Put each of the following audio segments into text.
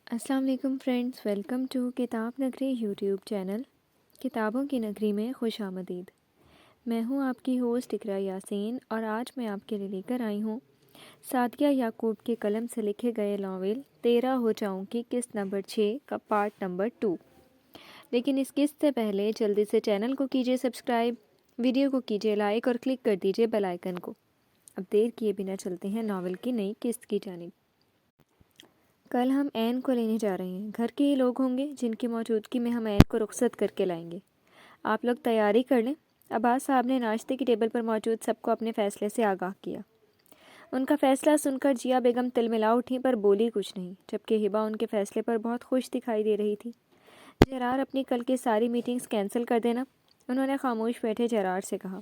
السلام علیکم friends, welcome to کتاب نگری یوٹیوب چینل کتابوں کی نگری میں خوش آمدید۔ میں ہوں آپ کی ہوسٹ اقرا یاسین، اور آج میں آپ کے لیے لے کر آئی ہوں سعدیہ یعقوب کے قلم سے لکھے گئے ناول 13 ہو جاؤں کی قسط نمبر 6 کا پارٹ نمبر 2۔ لیکن اس قسط سے پہلے جلدی سے چینل کو کیجیے سبسکرائب، ویڈیو کو کیجیے لائک اور کلک کر دیجیے بیل آئیکن کو۔ اب دیر کیے بنا چلتے ہیں ناول کی نئی قسط کی جانب۔ کل ہم عین کو لینے جا رہے ہیں۔ گھر کے ہی لوگ ہوں گے جن کی موجودگی میں ہم عین کو رخصت کر کے لائیں گے۔ آپ لوگ تیاری کر لیں۔ عباس صاحب نے ناشتے کی ٹیبل پر موجود سب کو اپنے فیصلے سے آگاہ کیا۔ ان کا فیصلہ سن کر جیا بیگم تلملا اٹھی پر بولی کچھ نہیں، جبکہ ہبا ان کے فیصلے پر بہت خوش دکھائی دے رہی تھی۔ جرار اپنی کل کی ساری میٹنگز کینسل کر دینا، انہوں نے خاموش بیٹھے جرار سے کہا۔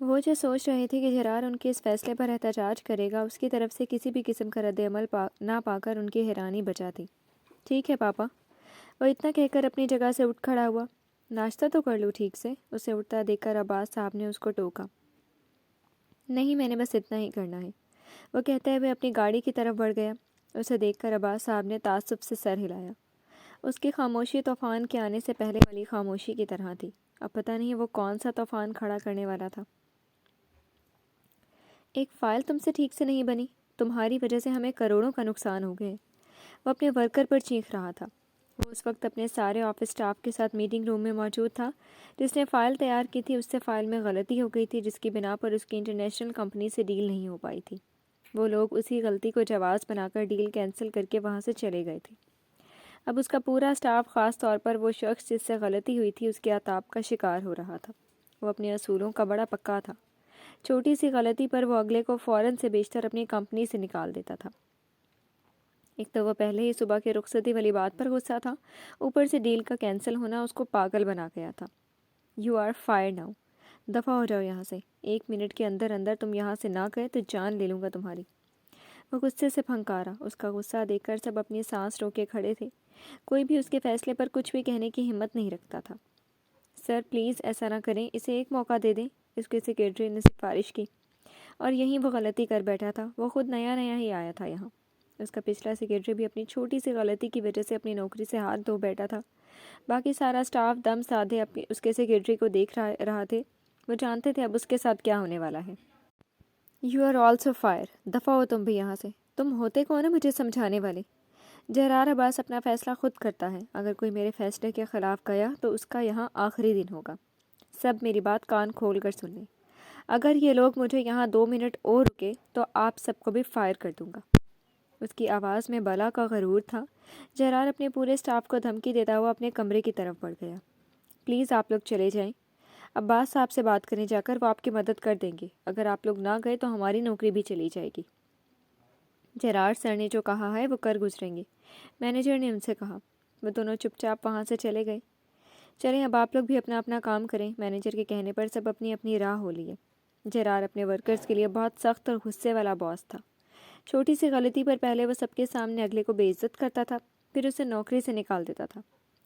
وہ جو سوچ رہے تھے کہ جرار ان کے اس فیصلے پر احتجاج کرے گا، اس کی طرف سے کسی بھی قسم کا رد عمل نہ پا کر ان کی حیرانی بچا تھی۔ ٹھیک ہے پاپا، وہ اتنا کہہ کر اپنی جگہ سے اٹھ کھڑا ہوا۔ ناشتہ تو کر لوں ٹھیک سے، اسے اٹھتا دیکھ کر عباس صاحب نے اس کو ٹوکا۔ نہیں، میں نے بس اتنا ہی کرنا ہے، وہ کہتے ہوئے اپنی گاڑی کی طرف بڑھ گیا۔ اسے دیکھ کر عباس صاحب نے تعصب سے سر ہلایا۔ اس کی خاموشی طوفان کے آنے سے پہلے والی خاموشی کی طرح تھی۔ اب پتہ نہیں وہ کون سا طوفان کھڑا کرنے والا تھا۔ ایک فائل تم سے ٹھیک سے نہیں بنی، تمہاری وجہ سے ہمیں کروڑوں کا نقصان ہو گئے، وہ اپنے ورکر پر چیخ رہا تھا۔ وہ اس وقت اپنے سارے آفس سٹاف کے ساتھ میٹنگ روم میں موجود تھا۔ جس نے فائل تیار کی تھی اس سے فائل میں غلطی ہو گئی تھی، جس کی بنا پر اس کی انٹرنیشنل کمپنی سے ڈیل نہیں ہو پائی تھی۔ وہ لوگ اسی غلطی کو جواز بنا کر ڈیل کینسل کر کے وہاں سے چلے گئے تھے۔ اب اس کا پورا سٹاف، خاص طور پر وہ شخص جس سے غلطی ہوئی تھی، اس کے عتاب کا شکار ہو رہا تھا۔ وہ اپنے اصولوں کا بڑا پکا تھا۔ چھوٹی سی غلطی پر وہ اگلے کو فوراً سے بیشتر اپنی کمپنی سے نکال دیتا تھا۔ ایک تو وہ پہلے ہی صبح کی رخصتی والی بات پر غصہ تھا، اوپر سے ڈیل کا کینسل ہونا اس کو پاگل بنا گیا تھا۔ یو آر فائر ناؤ، دفع ہو جاؤ یہاں سے۔ 1 منٹ کے اندر اندر تم یہاں سے نہ گئے تو جان لے لوں گا تمہاری۔ وہ غصے سے پھنکارا۔ اس کا غصہ دیکھ کر سب اپنی سانس روکے کھڑے تھے۔ کوئی بھی اس کے فیصلے پر کچھ بھی کہنے کی ہمت نہیں رکھتا تھا۔ سر پلیز ایسا نہ کریں، اسے ایک موقع دے دیں، اس کے سیکرٹری نے سفارش کی۔ اور یہیں وہ غلطی کر بیٹھا تھا۔ وہ خود نیا نیا ہی آیا تھا یہاں۔ اس کا پچھلا سیکرٹری بھی اپنی چھوٹی سی غلطی کی وجہ سے اپنی نوکری سے ہاتھ دھو بیٹھا تھا۔ باقی سارا سٹاف دم سادھے اس کے سیکرٹری کو دیکھ رہا تھے۔ وہ جانتے تھے اب اس کے ساتھ کیا ہونے والا ہے۔ یو آر آلسو فائر، دفع ہو تم بھی یہاں سے۔ تم ہوتے کون ہو مجھے سمجھانے والے؟ جرار عباس اپنا فیصلہ خود کرتا ہے۔ اگر کوئی میرے فیصلے کے خلاف گیا تو اس کا یہاں آخری دن ہوگا۔ سب میری بات کان کھول کر سن لیں۔ اگر یہ لوگ مجھے یہاں 2 منٹ اور رکے تو آپ سب کو بھی فائر کر دوں گا۔ اس کی آواز میں بلا کا غرور تھا۔ جرار اپنے پورے سٹاف کو دھمکی دیتا ہوا اپنے کمرے کی طرف بڑھ گیا۔ پلیز آپ لوگ چلے جائیں، عباس صاحب سے بات کرنے جا کر وہ آپ کی مدد کر دیں گے۔ اگر آپ لوگ نہ گئے تو ہماری نوکری بھی چلی جائے گی۔ جرار سر نے جو کہا ہے وہ کر گزریں گے، مینیجر نے ان سے کہا۔ وہ دونوں چپ چاپ وہاں سے چلے گئے۔ چلیں اب آپ لوگ بھی اپنا اپنا کام کریں، مینیجر کے کہنے پر سب اپنی اپنی راہ ہو لیے۔ جرار اپنے ورکرز کے لیے بہت سخت اور غصے والا باس تھا۔ چھوٹی سی غلطی پر پہلے وہ سب کے سامنے اگلے کو بے عزت کرتا تھا، پھر اسے نوکری سے نکال دیتا تھا۔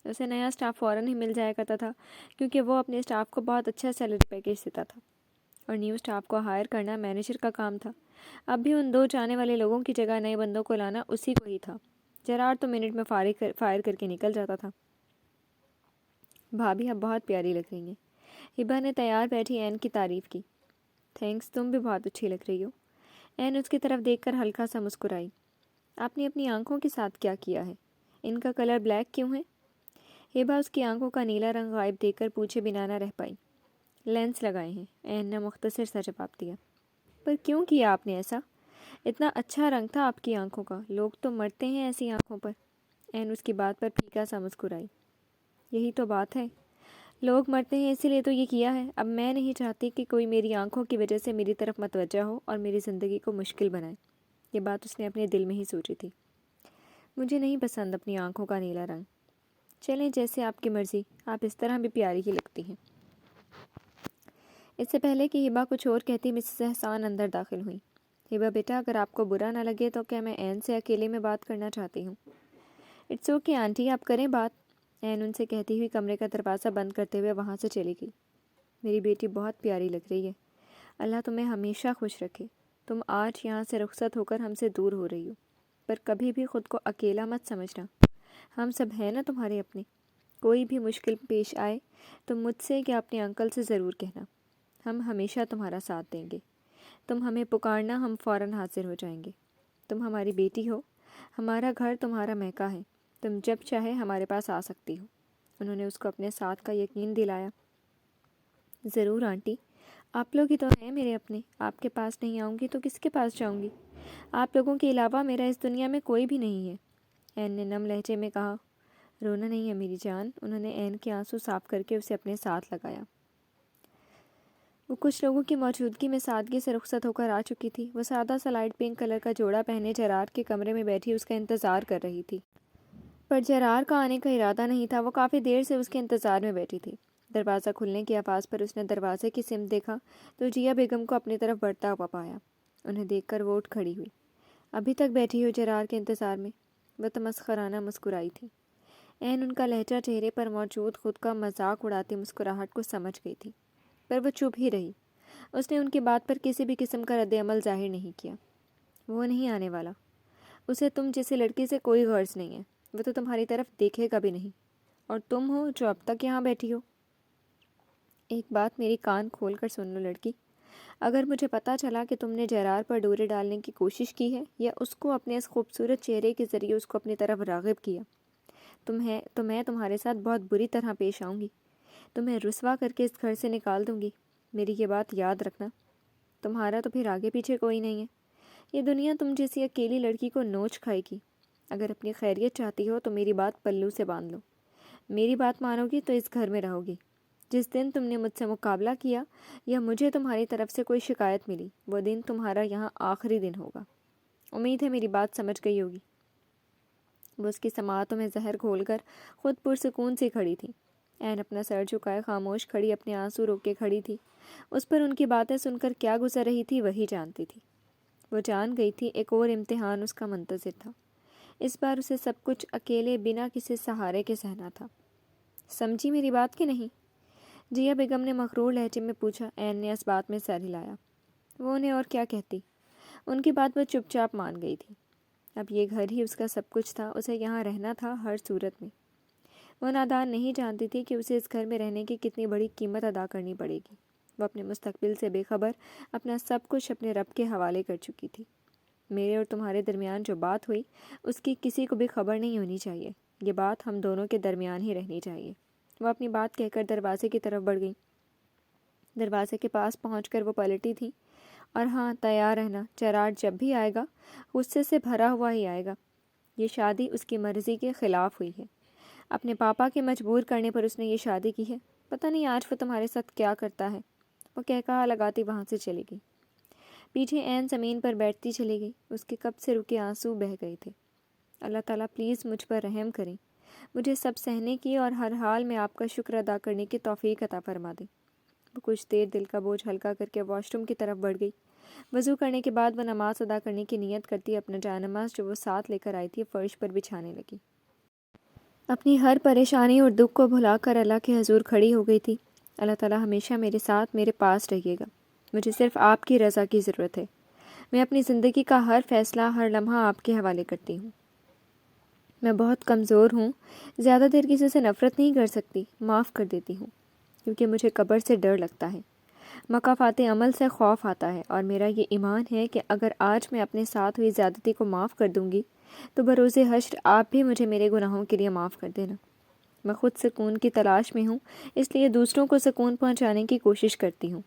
اسے نیا سٹاف فوراً ہی مل جایا کرتا تھا، کیونکہ وہ اپنے سٹاف کو بہت اچھا سیلری پیکیج دیتا تھا، اور نیو سٹاف کو ہائر کرنا مینیجر کا کام تھا۔ اب بھی ان 2 جانے والے لوگوں کی جگہ نئے بندوں کو لانا اسی کو ہی تھا۔ جرار تو منٹ میں فائر کر کے نکل جاتا تھا۔ بھابھی اب بہت پیاری لگ رہی ہیں، ہبا نے تیار بیٹھی عین کی تعریف کی۔ تھینکس، تم بھی بہت اچھی لگ رہی ہو۔ عین اس کی طرف دیکھ کر ہلکا سا مسکرائی۔ آپ نے اپنی آنکھوں کے ساتھ کیا کیا ہے؟ ان کا کلر بلیک کیوں ہے؟ ہبا اس کی آنکھوں کا نیلا رنگ غائب دیکھ کر پوچھے بنا نہ رہ پائی۔ لینس لگائے ہیں، عین نے مختصر سا جواب دیا۔ پر کیوں کیا آپ نے ایسا؟ اتنا اچھا رنگ تھا آپ کی آنکھوں کا، لوگ تو مرتے ہیں ایسی آنکھوں پر۔ عین اس کی بات پر پھیکا سا مسکرائی۔ یہی تو بات ہے، لوگ مرتے ہیں اسی لیے تو یہ کیا ہے۔ اب میں نہیں چاہتی کہ کوئی میری آنکھوں کی وجہ سے میری طرف متوجہ ہو اور میری زندگی کو مشکل بنائے۔ یہ بات اس نے اپنے دل میں ہی سوچی تھی۔ مجھے نہیں پسند اپنی آنکھوں کا نیلا رنگ۔ چلیں جیسے آپ کی مرضی، آپ اس طرح بھی پیاری ہی لگتی ہیں۔ اس سے پہلے کہ ہبا کچھ اور کہتی مسز احسان اندر داخل ہوئی۔ ہبا بیٹا، اگر آپ کو برا نہ لگے تو کیا میں عین سے اکیلے میں بات کرنا چاہتی ہوں؟ اٹس اوکے آنٹی، آپ کریں بات، عین ان سے کہتی ہوئی کمرے کا دروازہ بند کرتے ہوئے وہاں سے چلی گئی۔ میری بیٹی بہت پیاری لگ رہی ہے، اللہ تمہیں ہمیشہ خوش رکھے۔ تم آج یہاں سے رخصت ہو کر ہم سے دور ہو رہی ہو، پر کبھی بھی خود کو اکیلا مت سمجھنا، ہم سب ہیں نا تمہارے اپنے۔ کوئی بھی مشکل پیش آئے تو مجھ سے یا اپنے انکل سے ضرور کہنا، ہم ہمیشہ تمہارا ساتھ دیں گے۔ تم ہمیں پکارنا، ہم فوراً حاضر ہو جائیں گے۔ تم ہماری بیٹی ہو، ہمارا گھر تمہارا میکہ ہے، تم جب چاہے ہمارے پاس آ سکتی ہو۔ انہوں نے اس کو اپنے ساتھ کا یقین دلایا۔ ضرور آنٹی، آپ لوگ ہی تو ہیں میرے اپنے، آپ کے پاس نہیں آؤں گی تو کس کے پاس جاؤں گی؟ آپ لوگوں کے علاوہ میرا اس دنیا میں کوئی بھی نہیں ہے، عین نے نم لہجے میں کہا۔ رونا نہیں ہے میری جان، انہوں نے عین کے آنسو صاف کر کے اسے اپنے ساتھ لگایا۔ وہ کچھ لوگوں کی موجودگی میں سادگی سے رخصت ہو کر آ چکی تھی۔ وہ سادہ سا لائٹ پنک کلر کا جوڑا پہنے جرار کے کمرے میں بیٹھی اس کا انتظار کر رہی تھی، پر جرار کا آنے کا ارادہ نہیں تھا۔ وہ کافی دیر سے اس کے انتظار میں بیٹھی تھی۔ دروازہ کھلنے کی آواز پر اس نے دروازے کی سمت دیکھا تو جیا بیگم کو اپنی طرف بڑھتا ہوا پایا۔ انہیں دیکھ کر وہ اٹھ کھڑی ہوئی۔ ابھی تک بیٹھی ہو جرار کے انتظار میں؟ وہ تمسخرانہ مسکرائی تھی۔ عین ان کا لہجہ چہرے پر موجود خود کا مذاق اڑاتی مسکراہٹ کو سمجھ گئی تھی، پر وہ چپ ہی رہی۔ اس نے ان کی بات پر کسی بھی قسم کا رد عمل ظاہر نہیں کیا۔ وہ نہیں آنے والا، اسے تم جیسی لڑکی سے کوئی غرض نہیں ہے، وہ تو تمہاری طرف دیکھے گا بھی نہیں، اور تم ہو جو اب تک یہاں بیٹھی ہو۔ ایک بات میری کان کھول کر سن لو لڑکی، اگر مجھے پتہ چلا کہ تم نے جرار پر ڈورے ڈالنے کی کوشش کی ہے یا اس کو اپنے اس خوبصورت چہرے کے ذریعے اس کو اپنی طرف راغب کیا تو میں تمہارے ساتھ بہت بری طرح پیش آؤں گی، تمہیں رسوا کر کے اس گھر سے نکال دوں گی۔ میری یہ بات یاد رکھنا، تمہارا تو پھر آگے پیچھے کوئی نہیں ہے، یہ دنیا تم جیسی اکیلی لڑکی کو نوچ کھائے گی۔ اگر اپنی خیریت چاہتی ہو تو میری بات پلو سے باندھ لو، میری بات مانو گی تو اس گھر میں رہو گی۔ جس دن تم نے مجھ سے مقابلہ کیا یا مجھے تمہاری طرف سے کوئی شکایت ملی، وہ دن تمہارا یہاں آخری دن ہوگا۔ امید ہے میری بات سمجھ گئی ہوگی۔ وہ اس کی سماعتوں میں زہر گھول کر خود پرسکون سی کھڑی تھی۔ عین اپنا سر جھکائے خاموش کھڑی اپنے آنسو روک کے کھڑی تھی۔ اس پر ان کی باتیں سن کر کیا گزر رہی تھی وہی جانتی تھی۔ وہ جان گئی تھی ایک اور امتحان اس کا منتظر تھا۔ اس بار اسے سب کچھ اکیلے بنا کسی سہارے کے سہنا تھا۔ سمجھی میری بات کہ نہیں؟ جیا بیگم نے مغرور لہجے میں پوچھا۔ عین نے اس بات میں سر ہلایا۔ وہ انہیں اور کیا کہتی، ان کی بات وہ چپ چاپ مان گئی تھی۔ اب یہ گھر ہی اس کا سب کچھ تھا، اسے یہاں رہنا تھا ہر صورت میں۔ وہ نادان نہیں جانتی تھی کہ اسے اس گھر میں رہنے کی کتنی بڑی قیمت ادا کرنی پڑے گی۔ وہ اپنے مستقبل سے بے خبر اپنا سب کچھ اپنے رب کے حوالے کر چکی تھی۔ میرے اور تمہارے درمیان جو بات ہوئی اس کی کسی کو بھی خبر نہیں ہونی چاہیے، یہ بات ہم دونوں کے درمیان ہی رہنی چاہیے۔ وہ اپنی بات کہہ کر دروازے کی طرف بڑھ گئی۔ دروازے کے پاس پہنچ کر وہ پلٹی تھی، اور ہاں تیار رہنا، جرار جب بھی آئے گا غصے سے بھرا ہوا ہی آئے گا۔ یہ شادی اس کی مرضی کے خلاف ہوئی ہے، اپنے پاپا کے مجبور کرنے پر اس نے یہ شادی کی ہے۔ پتہ نہیں آج وہ تمہارے ساتھ کیا کرتا ہے۔ وہ کہا لگاتی وہاں سے چلی گئی۔ پیچھے عین زمین پر بیٹھتی چلی گئی، اس کے کب سے رکے آنسو بہہ گئے تھے۔ اللہ تعالیٰ پلیز مجھ پر رحم کریں، مجھے سب سہنے کی اور ہر حال میں آپ کا شکر ادا کرنے کی توفیق عطا فرما دیں۔ وہ کچھ دیر دل کا بوجھ ہلکا کر کے واش روم کی طرف بڑھ گئی۔ وضو کرنے کے بعد وہ نماز ادا کرنے کی نیت کرتی اپنا جائے-نماز جو وہ ساتھ لے کر آئی تھی فرش پر بچھانے لگی۔ اپنی ہر پریشانی اور دکھ کو بھلا کر اللہ کے حضور کھڑی ہو گئی تھی۔ اللہ تعالیٰ ہمیشہ میرے ساتھ میرے پاس رہیے گا، مجھے صرف آپ کی رضا کی ضرورت ہے۔ میں اپنی زندگی کا ہر فیصلہ ہر لمحہ آپ کے حوالے کرتی ہوں۔ میں بہت کمزور ہوں، زیادہ دیر کسی سے نفرت نہیں کر سکتی، معاف کر دیتی ہوں، کیونکہ مجھے قبر سے ڈر لگتا ہے، مکافات عمل سے خوف آتا ہے، اور میرا یہ ایمان ہے کہ اگر آج میں اپنے ساتھ ہوئی زیادتی کو معاف کر دوں گی تو بروز حشر آپ بھی مجھے میرے گناہوں کے لیے معاف کر دینا۔ میں خود سکون کی تلاش میں ہوں، اس لیے دوسروں کو سکون پہنچانے کی کوشش کرتی ہوں،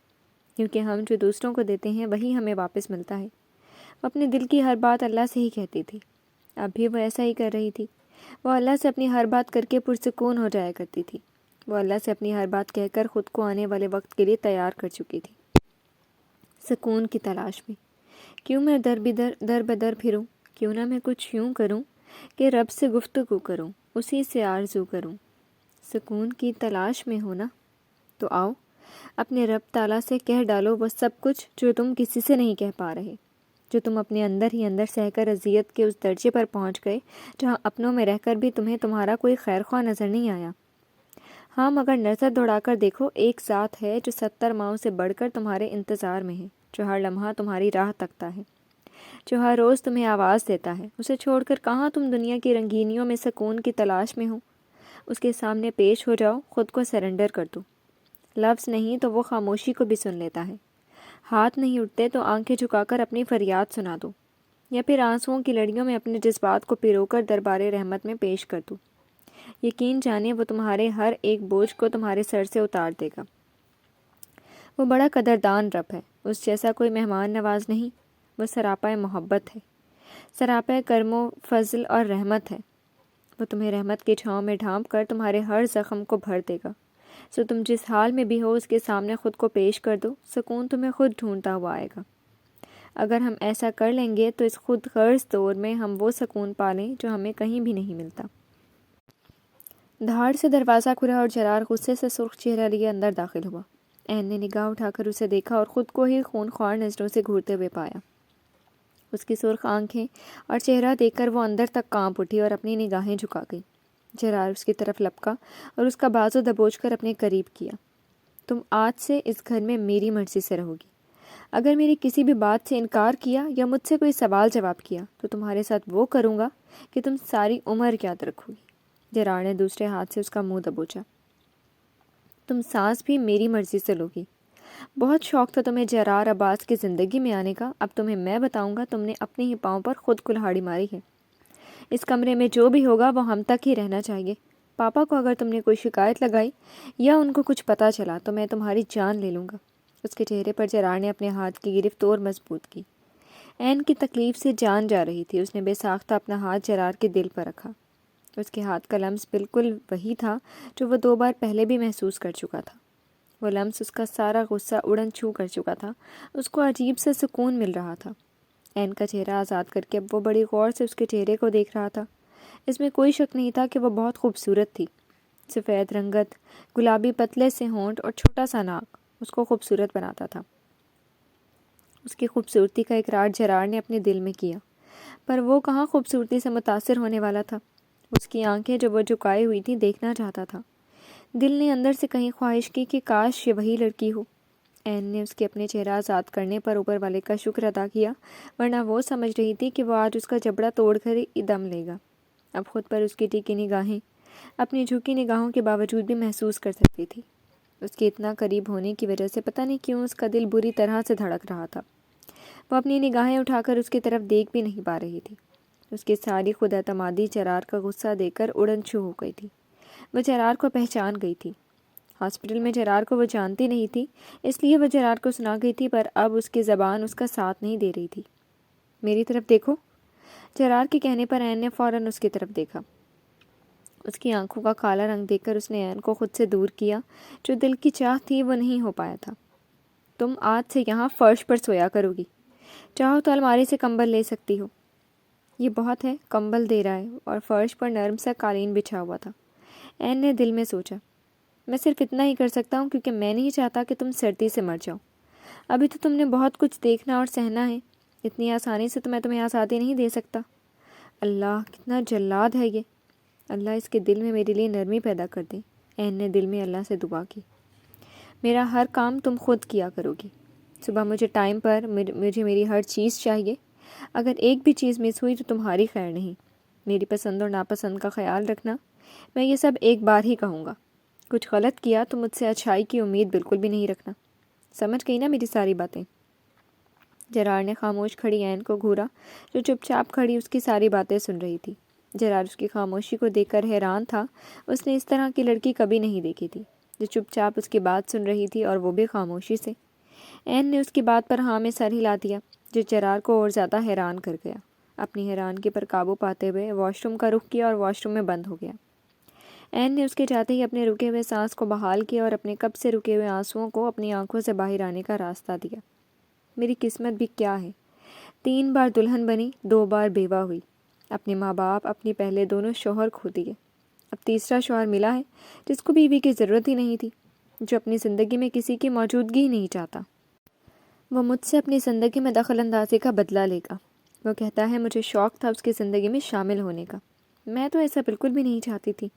کیونکہ ہم جو دوسروں کو دیتے ہیں وہی ہمیں واپس ملتا ہے۔ وہ اپنے دل کی ہر بات اللہ سے ہی کہتی تھی، اب بھی وہ ایسا ہی کر رہی تھی۔ وہ اللہ سے اپنی ہر بات کر کے پرسکون ہو جایا کرتی تھی۔ وہ اللہ سے اپنی ہر بات کہہ کر خود کو آنے والے وقت کے لیے تیار کر چکی تھی۔ سکون کی تلاش میں کیوں میں در بدر پھروں، کیوں نہ میں کچھ یوں کروں کہ رب سے گفتگو کروں، اسی سے آرزو کروں۔ سکون کی تلاش میں ہونا تو آؤ اپنے رب تعالیٰ سے کہہ ڈالو وہ سب کچھ جو تم کسی سے نہیں کہہ پا رہے، جو تم اپنے اندر ہی اندر سہ کر اذیت کے اس درجے پر پہنچ گئے جہاں اپنوں میں رہ کر بھی تمہیں تمہارا کوئی خیر خواہ نظر نہیں آیا۔ ہاں مگر نظر دوڑا کر دیکھو، ایک ذات ہے جو 70 ماؤں سے بڑھ کر تمہارے انتظار میں ہے، جو ہر لمحہ تمہاری راہ تکتا ہے، جو ہر روز تمہیں آواز دیتا ہے۔ اسے چھوڑ کر کہاں تم دنیا کی رنگینیوں میں سکون کی تلاش میں ہو؟ اس کے سامنے پیش ہو جاؤ، خود کو سرنڈر کر دو۔ لفظ نہیں تو وہ خاموشی کو بھی سن لیتا ہے۔ ہاتھ نہیں اٹھتے تو آنکھیں جھکا کر اپنی فریاد سنا دو، یا پھر آنسوؤں کی لڑیوں میں اپنے جذبات کو پرو کر دربار رحمت میں پیش کر دو۔ یقین جانے وہ تمہارے ہر ایک بوجھ کو تمہارے سر سے اتار دے گا۔ وہ بڑا قدردان رب ہے، اس جیسا کوئی مہمان نواز نہیں۔ وہ سراپا محبت ہے، سراپا کرم و فضل اور رحمت ہے۔ وہ تمہیں رحمت کے چھاؤں میں ڈھانپ کر تمہارے ہر زخم کو بھر دے گا۔ سو تم جس حال میں بھی ہو اس کے سامنے خود کو پیش کر دو، سکون تمہیں خود ڈھونڈتا ہوا آئے گا۔ اگر ہم ایسا کر لیں گے تو اس خود غرض دور میں ہم وہ سکون پالیں جو ہمیں کہیں بھی نہیں ملتا۔ دھاڑ سے دروازہ کھلا اور جرار غصے سے سرخ چہرہ لیے اندر داخل ہوا۔ عین نے نگاہ اٹھا کر اسے دیکھا اور خود کو ہی خونخوار نظروں سے گھورتے ہوئے پایا۔ اس کی سرخ آنکھیں اور چہرہ دیکھ کر وہ اندر تک کانپ اٹھی اور اپنی نگاہیں جھکا گئی۔ جرار اس کی طرف لپکا اور اس کا بازو دبوچ کر اپنے قریب کیا۔ تم آج سے اس گھر میں میری مرضی سے رہو گی۔ اگر میری کسی بھی بات سے انکار کیا یا مجھ سے کوئی سوال جواب کیا تو تمہارے ساتھ وہ کروں گا کہ تم ساری عمر یاد رکھو گی۔ جرار نے دوسرے ہاتھ سے اس کا منہ دبوچا۔ تم سانس بھی میری مرضی سے لوگی۔ بہت شوق تھا تمہیں جرار عباس کی زندگی میں آنے کا، اب تمہیں میں بتاؤں گا تم نے اپنے ہی پاؤں پر خود کلہاڑی ماری ہے۔ اس کمرے میں جو بھی ہوگا وہ ہم تک ہی رہنا چاہیے۔ پاپا کو اگر تم نے کوئی شکایت لگائی یا ان کو کچھ پتہ چلا تو میں تمہاری جان لے لوں گا۔ اس کے چہرے پر جرار نے اپنے ہاتھ کی گرفت اور مضبوط کی۔ عین کی تکلیف سے جان جا رہی تھی۔ اس نے بے ساختہ اپنا ہاتھ جرار کے دل پر رکھا۔ اس کے ہاتھ کا لمس بالکل وہی تھا جو وہ 2 بار پہلے بھی محسوس کر چکا تھا۔ وہ لمس اس کا سارا غصہ اڑن چھو کر چکا تھا۔ اس کو عجیب سے سکون مل رہا تھا۔ عین کا چہرہ آزاد کر کے اب وہ بڑی غور سے اس کے چہرے کو دیکھ رہا تھا۔ اس میں کوئی شک نہیں تھا کہ وہ بہت خوبصورت تھی۔ سفید رنگت، گلابی پتلے سے ہونٹ اور چھوٹا سا ناک اس کو خوبصورت بناتا تھا۔ اس کی خوبصورتی کا اقرار جرار نے اپنے دل میں کیا، پر وہ کہاں خوبصورتی سے متاثر ہونے والا تھا۔ اس کی آنکھیں جو وہ جھکائے ہوئی تھیں دیکھنا چاہتا تھا۔ دل نے اندر سے کہیں خواہش کی کہ کاش یہ وہی لڑکی ہو۔ عین نے اس کے اپنے چہرہ آزاد کرنے پر اوپر والے کا شکر ادا کیا، ورنہ وہ سمجھ رہی تھی کہ وہ آج اس کا جبڑا توڑ کر ہی دم لے گا۔ اب خود پر اس کی ٹیکی نگاہیں اپنی جھکی نگاہوں کے باوجود بھی محسوس کر سکتی تھی۔ اس کے اتنا قریب ہونے کی وجہ سے پتہ نہیں کیوں اس کا دل بری طرح سے دھڑک رہا تھا۔ وہ اپنی نگاہیں اٹھا کر اس کی طرف دیکھ بھی نہیں پا رہی تھی۔ اس کی ساری خود اعتمادی جرار کا غصہ دیکھ کر اڑن چھو ہو گئی تھی۔ وہ جرار کو پہچان گئی تھی۔ ہاسپٹل میں جرار کو وہ جانتی نہیں تھی، اس لیے وہ جرار کو سنا گئی تھی، پر اب اس کی زبان اس کا ساتھ نہیں دے رہی تھی۔ میری طرف دیکھو۔ جرار کے کہنے پر عین نے فوراً اس کی طرف دیکھا۔ اس کی آنکھوں کا کالا رنگ دیکھ کر اس نے عین کو خود سے دور کیا۔ جو دل کی چاہ تھی وہ نہیں ہو پایا تھا۔ تم آج سے یہاں فرش پر سویا کرو گی۔ چاہو تو الماری سے کمبل لے سکتی ہو۔ یہ بہت ہے، کمبل دے رہا ہے، اور فرش پر نرم سا قالین بچھا ہوا تھا۔ عین نے دل میں سوچا، میں صرف اتنا ہی کر سکتا ہوں کیونکہ میں نہیں چاہتا کہ تم سردی سے مر جاؤ۔ ابھی تو تم نے بہت کچھ دیکھنا اور سہنا ہے، اتنی آسانی سے تو میں تمہیں آزادی نہیں دے سکتا۔ اللہ کتنا جلاد ہے یہ۔ اللہ اس کے دل میں میرے لیے نرمی پیدا کر دے۔ عین نے دل میں اللہ سے دعا کی۔ میرا ہر کام تم خود کیا کرو گی۔ صبح مجھے ٹائم پر مجھے میری ہر چیز چاہیے۔ اگر ایک بھی چیز مس ہوئی تو تمہاری خیر نہیں۔ میری پسند اور ناپسند کا خیال رکھنا۔ میں یہ سب ایک بار ہی کہوں گا۔ کچھ غلط کیا تو مجھ سے اچھائی کی امید بالکل بھی نہیں رکھنا۔ سمجھ گئی نا میری ساری باتیں؟ جرار نے خاموش کھڑی عین کو گھورا، جو چپ چاپ کھڑی اس کی ساری باتیں سن رہی تھی۔ جرار اس کی خاموشی کو دیکھ کر حیران تھا۔ اس نے اس طرح کی لڑکی کبھی نہیں دیکھی تھی جو چپ چاپ اس کی بات سن رہی تھی، اور وہ بھی خاموشی سے۔ عین نے اس کی بات پر ہاں میں سر ہلا دیا، جو جرار کو اور زیادہ حیران کر گیا۔ اپنی حیرانگی پر قابو پاتے ہوئے واش روم کا رخ کیا اور واش روم میں بند ہو گیا۔ عین نے اس کے جاتے ہی اپنے رکے ہوئے سانس کو بحال کیا اور اپنے کب سے رکے ہوئے آنسوؤں کو اپنی آنکھوں سے باہر آنے کا راستہ دیا۔ میری قسمت بھی کیا ہے، 3 بار دلہن بنی، 2 بار بیوہ ہوئی، اپنے ماں باپ، اپنے پہلے دونوں شوہر کھو دیے، اب تیسرا شوہر ملا ہے جس کو بیوی کی ضرورت ہی نہیں تھی، جو اپنی زندگی میں کسی کی موجودگی ہی نہیں چاہتا۔ وہ مجھ سے اپنی زندگی میں دخل اندازی کا بدلہ لے گا۔ وہ کہتا ہے مجھے شوق تھا اس کی زندگی میں شامل ہونے کا۔ میں تو ایسا بالکل بھی نہیں چاہتی تھی۔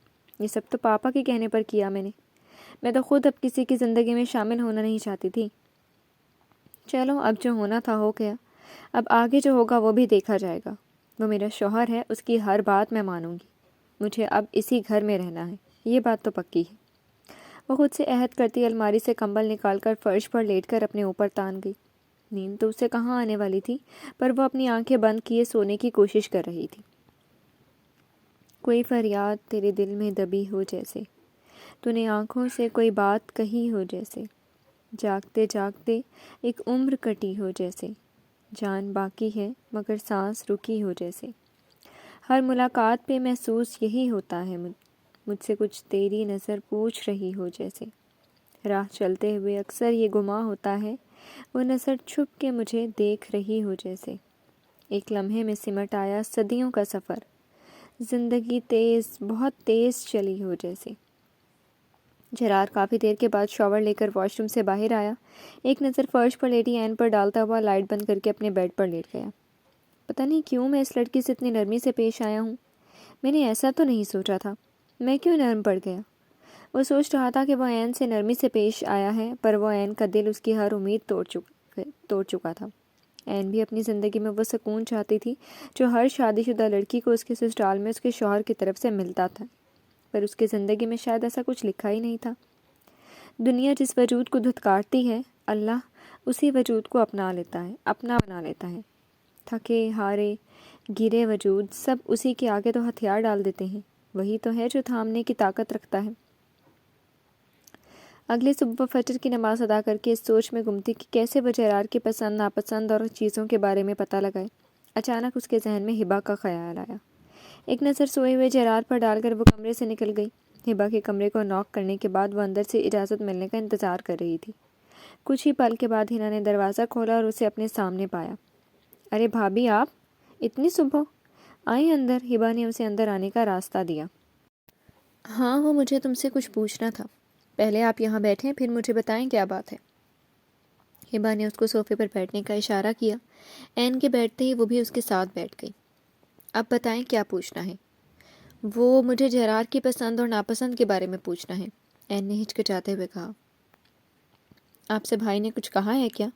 یہ سب تو پاپا کے کہنے پر کیا میں نے۔ میں تو خود اب کسی کی زندگی میں شامل ہونا نہیں چاہتی تھی۔ چلو اب جو ہونا تھا ہو گیا۔ اب آگے جو ہوگا وہ بھی دیکھا جائے گا۔ وہ میرا شوہر ہے، اس کی ہر بات میں مانوں گی۔ مجھے اب اسی گھر میں رہنا ہے، یہ بات تو پکی ہے۔ وہ خود سے عہد کرتی الماری سے کمبل نکال کر فرش پر لیٹ کر اپنے اوپر تان گئی۔ نیند تو اسے کہاں آنے والی تھی، پر وہ اپنی آنکھیں بند کیے سونے کی کوشش کر رہی تھی۔ کوئی فریاد تیرے دل میں دبی ہو جیسے، تو نے آنکھوں سے کوئی بات کہی ہو جیسے، جاگتے جاگتے ایک عمر کٹی ہو جیسے، جان باقی ہے مگر سانس رکی ہو جیسے۔ ہر ملاقات پہ محسوس یہی ہوتا ہے، مجھ سے کچھ تیری نظر پوچھ رہی ہو جیسے۔ راہ چلتے ہوئے اکثر یہ گمان ہوتا ہے، وہ نظر چھپ کے مجھے دیکھ رہی ہو جیسے۔ ایک لمحے میں سمٹ آیا صدیوں کا سفر، زندگی تیز بہت تیز چلی ہو جیسے۔ جرار کافی دیر کے بعد شاور لے کر واش روم سے باہر آیا، ایک نظر فرش پر لیٹی این پر ڈالتا ہوا لائٹ بند کر کے اپنے بیڈ پر لیٹ گیا۔ پتہ نہیں کیوں میں اس لڑکی سے اتنی نرمی سے پیش آیا ہوں، میں نے ایسا تو نہیں سوچا تھا، میں کیوں نرم پڑ گیا؟ وہ سوچ رہا تھا کہ وہ این سے نرمی سے پیش آیا ہے، پر وہ این کا دل اس کی ہر امید توڑ چکا تھا۔ این بھی اپنی زندگی میں وہ سکون چاہتی تھی جو ہر شادی شدہ لڑکی کو اس کے سسرال میں اس کے شوہر کی طرف سے ملتا تھا، پر اس کی زندگی میں شاید ایسا کچھ لکھا ہی نہیں تھا۔ دنیا جس وجود کو دھتکارتی ہے، اللہ اسی وجود کو اپنا بنا لیتا ہے۔ تھکے ہارے گرے وجود سب اسی کے آگے تو ہتھیار ڈال دیتے ہیں، وہی تو ہے جو تھامنے کی طاقت رکھتا ہے۔ اگلی صبح فجر کی نماز ادا کر کے اس سوچ میں گم تھی کہ کیسے وہ جرار کی پسند ناپسند اور چیزوں کے بارے میں پتہ لگائے۔ اچانک اس کے ذہن میں ہبا کا خیال آیا۔ ایک نظر سوئے ہوئے جرار پر ڈال کر وہ کمرے سے نکل گئی۔ ہبا کے کمرے کو ناک کرنے کے بعد وہ اندر سے اجازت ملنے کا انتظار کر رہی تھی۔ کچھ ہی پل کے بعد ہنا نے دروازہ کھولا اور اسے اپنے سامنے پایا۔ ارے بھابھی، آپ اتنی صبح؟ آئیں اندر، ہبا نے اسے اندر آنے کا راستہ دیا۔ ہاں، وہ مجھے تم سے کچھ پوچھنا تھا، پہلے آپ یہاں بیٹھیں پھر مجھے بتائیں کیا بات ہے۔ ہبا نے اس کو صوفے پر بیٹھنے کا اشارہ کیا۔ این کے بیٹھتے ہی وہ بھی اس کے ساتھ بیٹھ گئی۔ اب بتائیں کیا پوچھنا ہے؟ وہ مجھے جرار کی پسند اور ناپسند کے بارے میں پوچھنا ہے، این نے ہچکچاتے ہوئے کہا۔ آپ سے بھائی نے کچھ کہا ہے کیا؟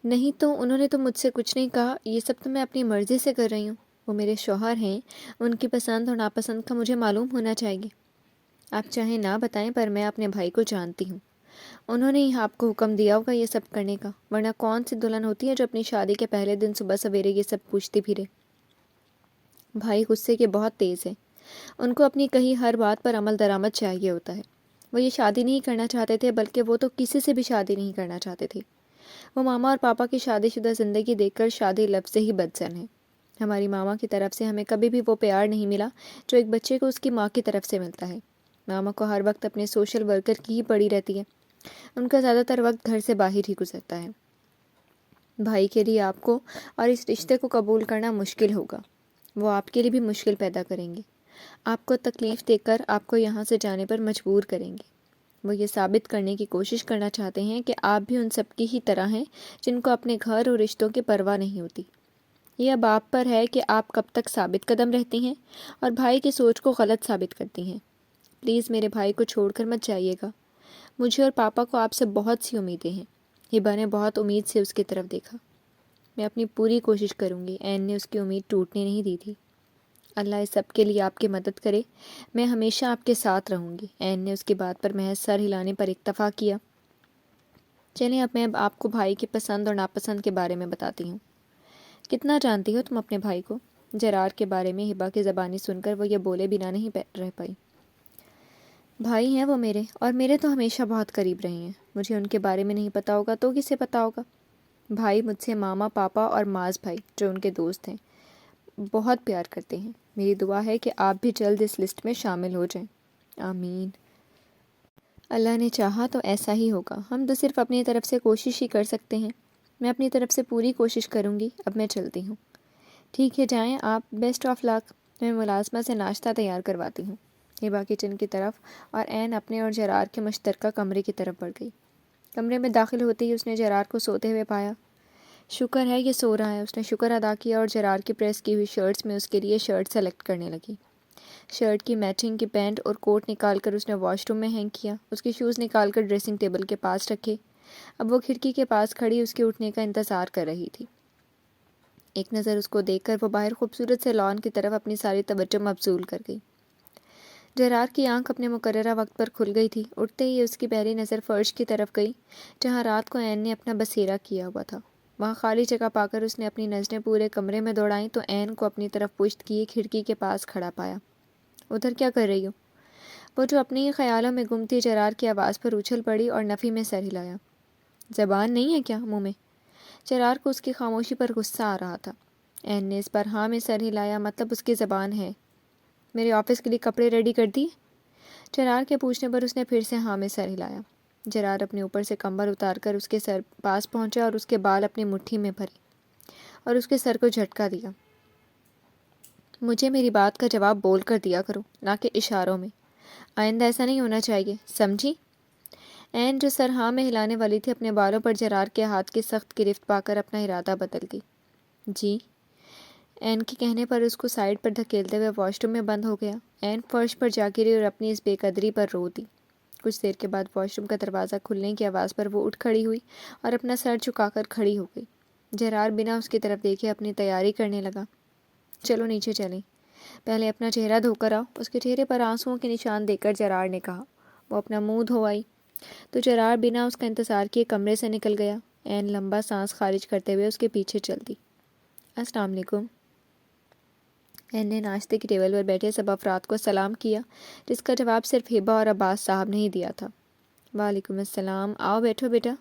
نہیں تو، انہوں نے تو مجھ سے کچھ نہیں کہا، یہ سب تو میں اپنی مرضی سے کر رہی ہوں۔ وہ میرے شوہر ہیں، ان کی پسند اور ناپسند کا مجھے معلوم ہونا چاہیے۔ آپ چاہیں نہ بتائیں، پر میں اپنے بھائی کو جانتی ہوں، انہوں نے ہی آپ کو حکم دیا ہوگا یہ سب کرنے کا، ورنہ کون سی دلہن ہوتی ہے جو اپنی شادی کے پہلے دن صبح سویرے یہ سب پوچھتی پھرے۔ بھائی غصے کے بہت تیز ہیں، ان کو اپنی کہی ہر بات پر عمل درآمد چاہیے ہوتا ہے۔ وہ یہ شادی نہیں کرنا چاہتے تھے، بلکہ وہ تو کسی سے بھی شادی نہیں کرنا چاہتے تھے۔ وہ ماما اور پاپا کی شادی شدہ زندگی دیکھ کر شادی لفظ سے ہی بدزن ہے۔ ہماری ماما کی طرف سے ہمیں کبھی بھی وہ پیار نہیں ملا جو ایک بچے کو اس کی ماں کی طرف سے ملتا ہے۔ ماما کو ہر وقت اپنے سوشل ورکر کی ہی پڑی رہتی ہے، ان کا زیادہ تر وقت گھر سے باہر ہی گزرتا ہے۔ بھائی کے لیے آپ کو اور اس رشتے کو قبول کرنا مشکل ہوگا، وہ آپ کے لیے بھی مشکل پیدا کریں گے، آپ کو تکلیف دے کر آپ کو یہاں سے جانے پر مجبور کریں گے۔ وہ یہ ثابت کرنے کی کوشش کرنا چاہتے ہیں کہ آپ بھی ان سب کی ہی طرح ہیں جن کو اپنے گھر اور رشتوں کی پرواہ نہیں ہوتی۔ یہ اب آپ پر ہے کہ آپ کب تک ثابت قدم رہتی ہیں اور بھائی کی سوچ کو غلط ثابت کرتی ہیں۔ پلیز میرے بھائی کو چھوڑ کر مت جائیے گا، مجھے اور پاپا کو آپ سے بہت سی امیدیں ہیں۔ ہبا نے بہت امید سے اس کی طرف دیکھا۔ میں اپنی پوری کوشش کروں گی، این نے اس کی امید ٹوٹنے نہیں دی تھی۔ اللہ اس سب کے لیے آپ کی مدد کرے، میں ہمیشہ آپ کے ساتھ رہوں گی، این نے اس کی بات پر محض سر ہلانے پر اکتفا کیا۔ چلیں اب میں آپ کو بھائی کی پسند اور ناپسند کے بارے میں بتاتی ہوں۔ کتنا جانتی ہو تم اپنے بھائی کو؟ جرار کے بارے میں ہبا کی زبانی سن کر وہ یہ بولے بنا نہیں رہ پائی۔ بھائی ہیں وہ میرے، اور میرے تو ہمیشہ بہت قریب رہے ہیں، مجھے ان کے بارے میں نہیں پتا ہوگا تو کسے پتا ہوگا؟ بھائی مجھ سے ماما، پاپا اور ماز بھائی جو ان کے دوست ہیں بہت پیار کرتے ہیں۔ میری دعا ہے کہ آپ بھی جلد اس لسٹ میں شامل ہو جائیں۔ آمین۔ اللہ نے چاہا تو ایسا ہی ہوگا، ہم تو صرف اپنی طرف سے کوشش ہی کر سکتے ہیں۔ میں اپنی طرف سے پوری کوشش کروں گی، اب میں چلتی ہوں۔ ٹھیک ہے، جائیں آپ، بیسٹ آف لک۔ میں ملازمہ سے ناشتہ تیار کرواتی ہوں۔ ہبا کچن کی طرف اور این اپنے اور جرار کے مشترکہ کمرے کی طرف بڑھ گئی۔ کمرے میں داخل ہوتے ہی اس نے جرار کو سوتے ہوئے پایا۔ شکر ہے یہ سو رہا ہے، اس نے شکر ادا کیا اور جرار کی پریس کی ہوئی شرٹس میں اس کے لیے شرٹ سلیکٹ کرنے لگی۔ شرٹ کی میچنگ کی پینٹ اور کوٹ نکال کر اس نے واش روم میں ہینگ کیا، اس کے شوز نکال کر ڈریسنگ ٹیبل کے پاس رکھے۔ اب وہ کھڑکی کے پاس کھڑی اس کے اٹھنے کا انتظار کر رہی تھی۔ ایک نظر اس کو دیکھ کر وہ باہر خوبصورت سے لان کی طرف اپنی ساری توجہ مبذول کر گئی۔ جرار کی آنکھ اپنے مقررہ وقت پر کھل گئی تھی۔ اٹھتے ہی اس کی پہلی نظر فرش کی طرف گئی جہاں رات کو عین نے اپنا بسیرا کیا ہوا تھا۔ وہاں خالی جگہ پا کر اس نے اپنی نظریں پورے کمرے میں دوڑائیں تو عین کو اپنی طرف پشت کیے کھڑکی کے پاس کھڑا پایا۔ ادھر کیا کر رہی ہو؟ وہ جو اپنے ہی خیالوں میں گم تھی جرار کی آواز پر اچھل پڑی اور نفی میں سر ہلایا۔ زبان نہیں ہے کیا منہ میں؟ جرار کو اس کی خاموشی پر غصہ آ رہا تھا۔ عین نے اس پر ہاں میں سر ہلایا۔ مطلب اس کی زبان ہے۔ میرے آفس کے لیے کپڑے ریڈی کر دیے؟ جرار کے پوچھنے پر اس نے پھر سے ہاں میں سر ہلایا۔ جرار اپنے اوپر سے کمبل اتار کر اس کے سر پاس پہنچا اور اس کے بال اپنی مٹھی میں بھرے اور اس کے سر کو جھٹکا دیا۔ مجھے میری بات کا جواب بول کر دیا کرو، نہ کہ اشاروں میں۔ آئندہ ایسا نہیں ہونا چاہیے، سمجھی؟ عین جو سر ہاں میں ہلانے والی تھی اپنے بالوں پر جرار کے ہاتھ کی سخت گرفت پا کر اپنا ارادہ بدل گئی۔ جی؟ عین کے کہنے پر اس کو سائڈ پر دھکیلتے ہوئے واش روم میں بند ہو گیا۔ عین فرش پر جا گری اور اپنی اس بے قدری پر رو دی۔ کچھ دیر کے بعد واش روم کا دروازہ کھلنے کی آواز پر وہ اٹھ کھڑی ہوئی اور اپنا سر جھکا کر کھڑی ہو گئی۔ جرار بنا اس کی طرف دیکھے اپنی تیاری کرنے لگا۔ چلو نیچے چلیں، پہلے اپنا چہرہ دھو کر آؤ۔ اس کے چہرے پر آنسوؤں کے نشان دیکھ کر جرار نے کہا۔ وہ اپنا منہ دھو آئی تو جرار بنا اس کا انتظار کیے کمرے سے نکل گیا۔ عین لمبا سانس خارج کرتے ہوئے اس کے پیچھے چل دی۔ السلام علیکم۔ عین نے ناشتے کی ٹیبل پر بیٹھے سب افراد کو سلام کیا جس کا جواب صرف ہبا اور عباس صاحب نے ہی دیا تھا۔ وعلیکم السلام، آؤ بیٹھو بیٹا۔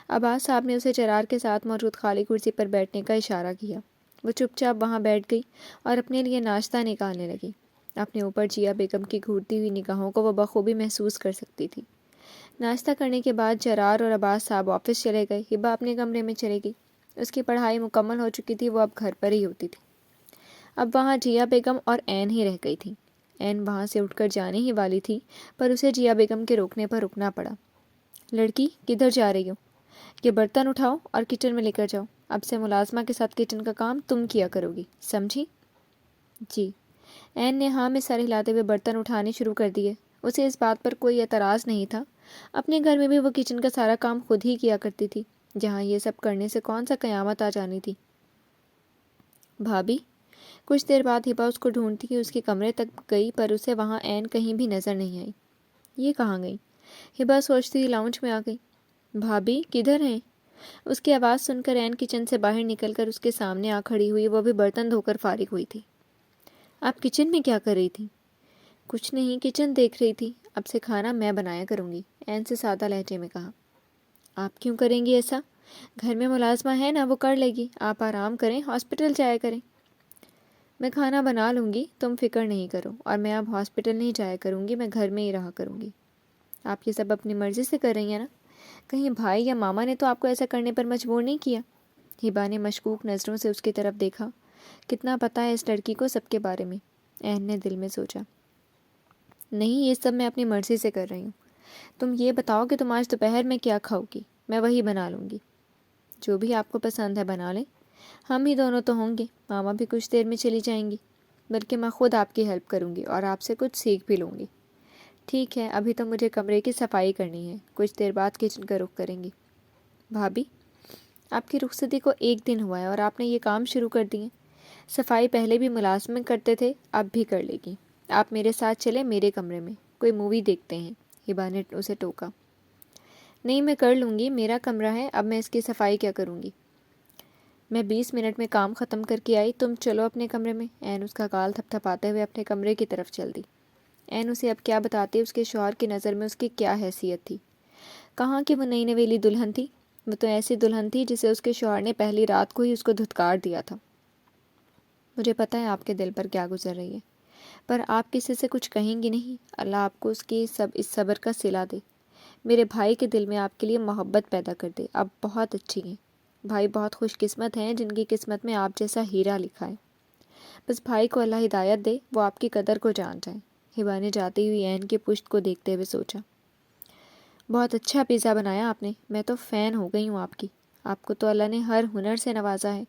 عباس صاحب نے اسے جرار کے ساتھ موجود خالی کرسی پر بیٹھنے کا اشارہ کیا۔ وہ چپ چاپ وہاں بیٹھ گئی اور اپنے لیے ناشتہ نکالنے لگی۔ اپنے اوپر جیا بیگم کی گھورتی ہوئی نگاہوں کو وہ بخوبی محسوس کر سکتی تھی۔ ناشتہ کرنے کے بعد جرار اور عباس صاحب آفس چلے گئے۔ ہبا اپنے کمرے میں چلے گئی۔ اس کی پڑھائی مکمل ہو چکی تھی، وہ اب گھر پر ہی ہوتی تھی۔ اب وہاں جیا بیگم اور عین ہی رہ گئی تھی۔ عین وہاں سے اٹھ کر جانے ہی والی تھی پر اسے جیا بیگم کے روکنے پر رکنا پڑا۔ لڑکی کدھر جا رہی ہو؟ یہ برتن اٹھاؤ اور کچن میں لے کر جاؤ۔ اب سے ملازمہ کے ساتھ کچن کا کام تم کیا کرو گی، سمجھی؟ جی۔ عین نے ہاں میں سر ہلاتے ہوئے برتن اٹھانے شروع کر دیے۔ اسے اس بات پر کوئی اعتراض نہیں تھا۔ اپنے گھر میں بھی وہ کچن کا سارا کام خود ہی کیا کرتی تھی، جہاں یہ سب کرنے سے کون سا قیامت آ جانی تھی۔ بھابھی؟ کچھ دیر بعد ہبا اس کو ڈھونڈتی ہوئی اس کے کمرے تک گئی پر اسے وہاں عین کہیں بھی نظر نہیں آئی۔ یہ کہاں گئی؟ ہبا سوچتی ہوئی لاؤنج میں آ گئی۔ بھابھی کدھر ہیں؟ اس کی آواز سن کر عین کچن سے باہر نکل کر اس کے سامنے آ کھڑی ہوئی۔ وہ بھی برتن دھو کر فارغ ہوئی تھی۔ آپ کچن میں کیا کر رہی تھی؟ کچھ نہیں، کچن دیکھ رہی تھی۔ اب سے کھانا میں بنایا کروں گی، عین سے سادہ لہجے میں کہا۔ آپ کیوں کریں گی ایسا؟ گھر میں ملازمہ ہے نا، وہ کر لے گی۔ آپ آرام کریں، ہاسپٹل جایا کریں۔ میں کھانا بنا لوں گی، تم فکر نہیں کرو، اور میں اب ہاسپٹل نہیں جایا کروں گی، میں گھر میں ہی رہا کروں گی۔ آپ یہ سب اپنی مرضی سے کر رہی ہیں نا؟ کہیں بھائی یا ماما نے تو آپ کو ایسا کرنے پر مجبور نہیں کیا؟ ہبا نے مشکوک نظروں سے اس کی طرف دیکھا۔ کتنا پتہ ہے اس لڑکی کو سب کے بارے میں، عین نے دل میں سوچا۔ نہیں، یہ سب میں اپنی مرضی سے کر رہی ہوں۔ تم یہ بتاؤ کہ تم آج دوپہر میں کیا کھاؤ گی، میں وہی بنا لوں گی۔ جو بھی آپ کو پسند ہے بنا لیں، ہم ہی دونوں تو ہوں گے، ماما بھی کچھ دیر میں چلی جائیں گی، بلکہ میں خود آپ کی ہیلپ کروں گی اور آپ سے کچھ سیکھ بھی لوں گی۔ ٹھیک ہے، ابھی تو مجھے کمرے کی صفائی کرنی ہے، کچھ دیر بعد کچن کا رخ کریں گی۔ بھابھی، آپ کی رخصتی کو 1 دن ہوا ہے اور آپ نے یہ کام شروع کر دیے۔ صفائی پہلے بھی ملازم کرتے تھے، اب بھی کر لے گی۔ آپ میرے ساتھ چلیں میرے کمرے میں، کوئی مووی دیکھتے ہیں، ہبا نے اسے ٹوکا۔ نہیں، میں کر لوں گی، میرا کمرہ ہے، اب میں اس کی صفائی کیا کروں گی؟ میں 20 منٹ میں کام ختم کر کے آئی، تم چلو اپنے کمرے میں۔ عین اس کا گال تھپ تھپاتے ہوئے اپنے کمرے کی طرف چل دی۔ عین اسے اب کیا بتاتی، اس کے شوہر کی نظر میں اس کی کیا حیثیت تھی؟ کہاں کہ وہ نئی نویلی دلہن تھی، وہ تو ایسی دلہن تھی جسے اس کے شوہر نے پہلی رات کو ہی اس کو دھتکار دیا تھا۔ مجھے پتہ ہے آپ کے دل پر کیا گزر رہی ہے، پر آپ کسی سے کچھ کہیں گی نہیں۔ اللہ آپ کو اس صبر کا صلہ دے، میرے بھائی کے دل میں آپ کے لیے محبت پیدا کر دے۔ آپ بہت اچھی ہیں، بھائی بہت خوش قسمت ہیں جن کی قسمت میں آپ جیسا ہیرا لکھا ہے۔ بس بھائی کو اللہ ہدایت دے، وہ آپ کی قدر کو جان جائیں۔ ہبا نے جاتی ہوئی عین کی پشت کو دیکھتے ہوئے سوچا۔ بہت اچھا پیزا بنایا آپ نے، میں تو فین ہو گئی ہوں آپ کی، آپ کو تو اللہ نے ہر ہنر سے نوازا ہے۔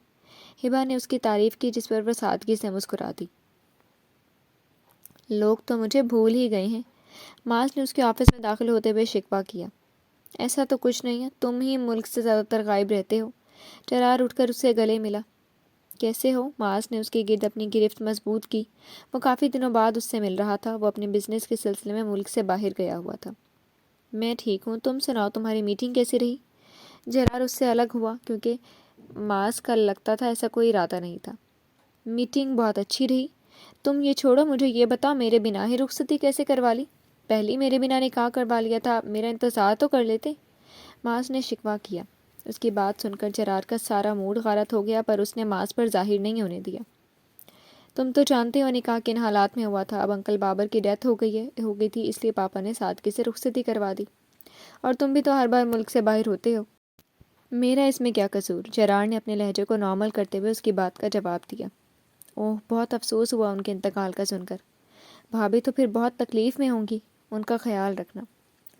ہبا نے اس کی تعریف کی جس پر وہ سادگی سے مسکرا دی۔ لوگ تو مجھے بھول ہی گئے ہیں، معاذ نے اس کے آفس میں داخل ہوتے ہوئے شکوہ کیا۔ ایسا تو کچھ نہیں ہے، تم ہی ملک سے زیادہ تر غائب رہتے ہو۔ جرار اٹھ کر اس سے گلے ملا۔ کیسے ہو؟ معاذ نے اس کے گرد اپنی گرفت مضبوط کی۔ وہ کافی دنوں بعد اس سے مل رہا تھا۔ وہ اپنے بزنس کے سلسلے میں ملک سے باہر گیا ہوا تھا۔ میں ٹھیک ہوں، تم سناؤ، تمہاری میٹنگ کیسی رہی؟ جرار اس سے الگ ہوا کیونکہ معاذ کا لگتا تھا ایسا کوئی ارادہ نہیں تھا۔ میٹنگ بہت اچھی رہی۔ تم یہ چھوڑو، مجھے یہ بتاؤ میرے بنا ہی رخصتی کیسے کروا لی؟ پہلی میرے بنا نکاح کروا لیا تھا، میرا انتظار تو کر لیتے۔ معاذ نے شکوہ کیا۔ اس کی بات سن کر جرار کا سارا موڈ غارت ہو گیا، پر اس نے معاذ پر ظاہر نہیں ہونے دیا۔ تم تو جانتے ہو نکاح کن حالات میں ہوا تھا۔ اب انکل بابر کی ڈیتھ ہو گئی تھی، اس لیے پاپا نے سادگی سے رخصتی کروا دی، اور تم بھی تو ہر بار ملک سے باہر ہوتے ہو۔ میرا اس میں کیا قصور؟ جرار نے اپنے لہجے کو نارمل کرتے ہوئے اس کی بات کا جواب دیا۔ اوہ، بہت افسوس ہوا ان کے انتقال کا سن کر۔ بھابھی تو پھر بہت تکلیف میں ہوں گی، ان کا خیال رکھنا۔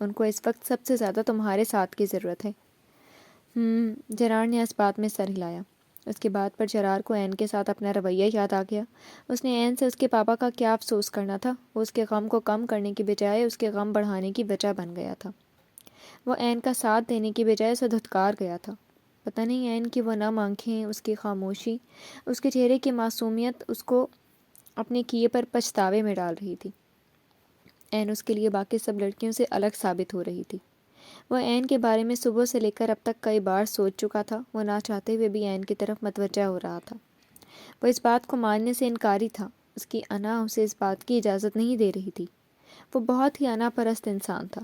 ان کو اس وقت سب سے زیادہ تمہارے ساتھ کی ضرورت ہے۔ جرار نے اس بات میں سر ہلایا۔ اس کی بات پر جرار کو عین کے ساتھ اپنا رویہ یاد آ گیا۔ اس نے عین سے اس کے پاپا کا کیا افسوس کرنا تھا؟ وہ اس کے غم کو کم کرنے کی بجائے اس کے غم بڑھانے کی وجہ بن گیا تھا۔ وہ عین کا ساتھ دینے کی بجائے اسے دھتکار گیا تھا۔ پتہ نہیں عین کی وہ نم آنکھیں، اس کی خاموشی، اس کے چہرے کی معصومیت اس کو اپنے کیے پر پچھتاوے میں ڈال رہی تھی۔ عین اس کے لیے باقی سب لڑکیوں سے الگ ثابت ہو رہی تھی۔ وہ عین کے بارے میں صبح سے لے کر اب تک کئی بار سوچ چکا تھا۔ وہ نہ چاہتے ہوئے بھی عین کی طرف متوجہ ہو رہا تھا۔ وہ اس بات کو ماننے سے انکاری تھا۔ اس کی انا اسے اس بات کی اجازت نہیں دے رہی تھی۔ وہ بہت ہی انا پرست انسان تھا۔